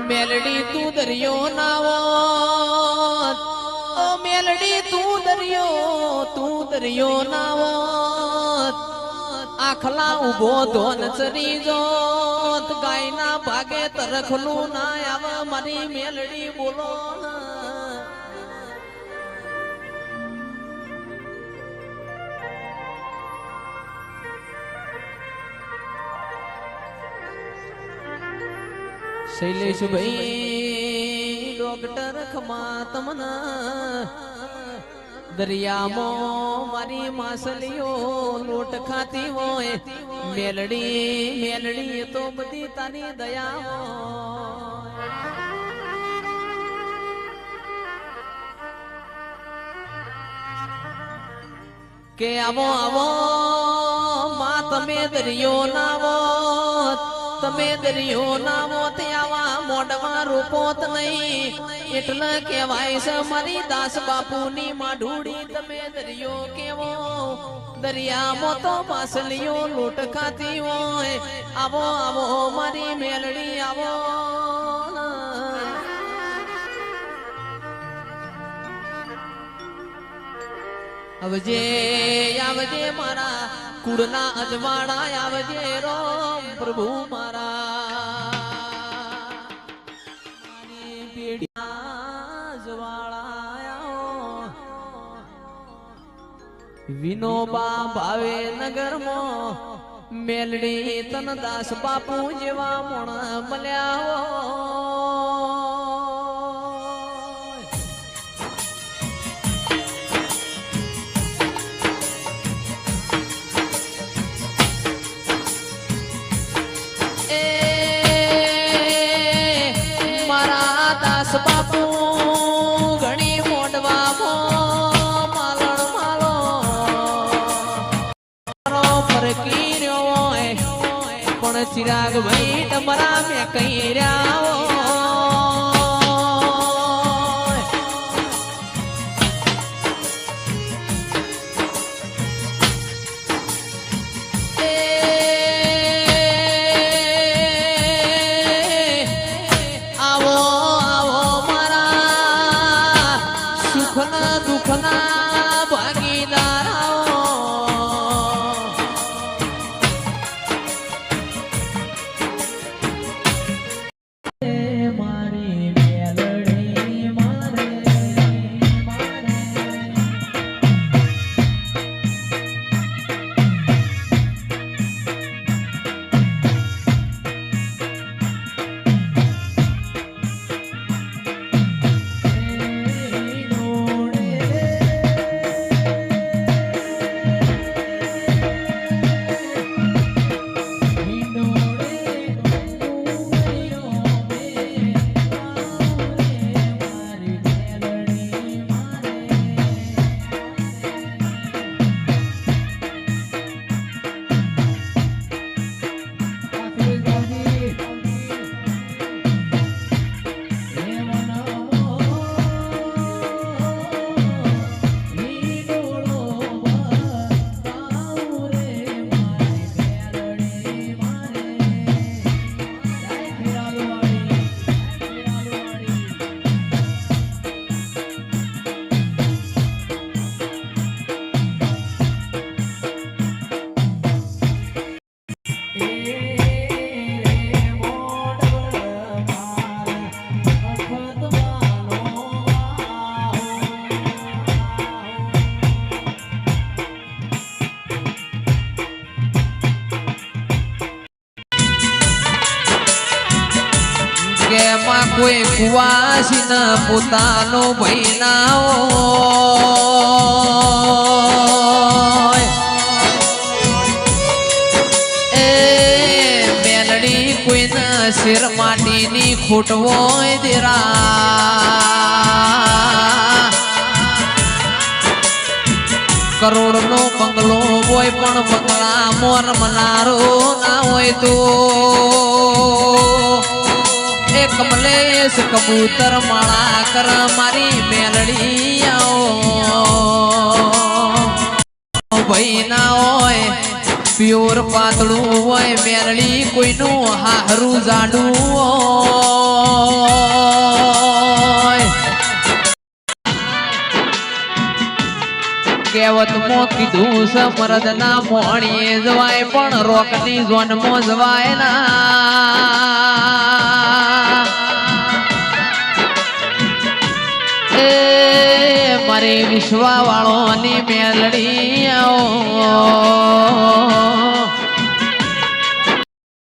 મેલડી તું દરિયો નાવો ઓ મેલડી તું દરિયો નાવો આખલા ઉભો ધોન ચરી જોત ગાયના ભાગે તરખલું ના આવે મારી મેલડી બોલો શૈલેષ ભાઈ ડોક્ટર ખમા તમના દરિયામાં મારી માસલીઓ લોટ ખાતી હોય મેલડી તો બધી તારી દયા કે આવો માં તમે દરિયો નાવો તમે દરિયો નાવો ત્યાં મોઢમાં રૂપોત નહીં એટલે કહેવાય છે મારી દાસ બાપુની માઢુડી તમે દરિયો કેવો દરિયામાં તો માછલીઓ લૂંટ ખાતી હોય આવો મારી મેલડી આવો આવજે મારા કુળના અજવાળા આવજે રોમ પ્રભુ મારા વિનોબા ભાવે નગરમાં મેલડી તન દાસ બાપુ જેવા મોણ મળ્યા બાપુ ઘણી મોઢવામાં માલણ માલો ફરકી રહ્યો પણ ચિરાગ ભાઈ તમારા મેં કહી રહ્યા દુઃખના ભાગીદારો મારી મેલડી મારે એમાં કોઈ કુવાસી ન પોતાનો ભૈનાઓ એ મેલડી કોઈના શેર માટીની ખોટ હોય દેરા કરોડનો બંગલો હોય પણ બંગલા મોર મનારો ના હોય તો કમલેશ કબૂતર માળા કર મારી મેલડી આવો ભાઈ ના હોય પ્યોર પાતળું હોય મેલડી કોઈનું હારું જાડું હોય કહેવતમાં કીધું છે મરદના મોણીએ જવાય પણ રોકની ઝોનમાં જવાય ના એ મારી વિશ્વા વાળોની મેલડી આવો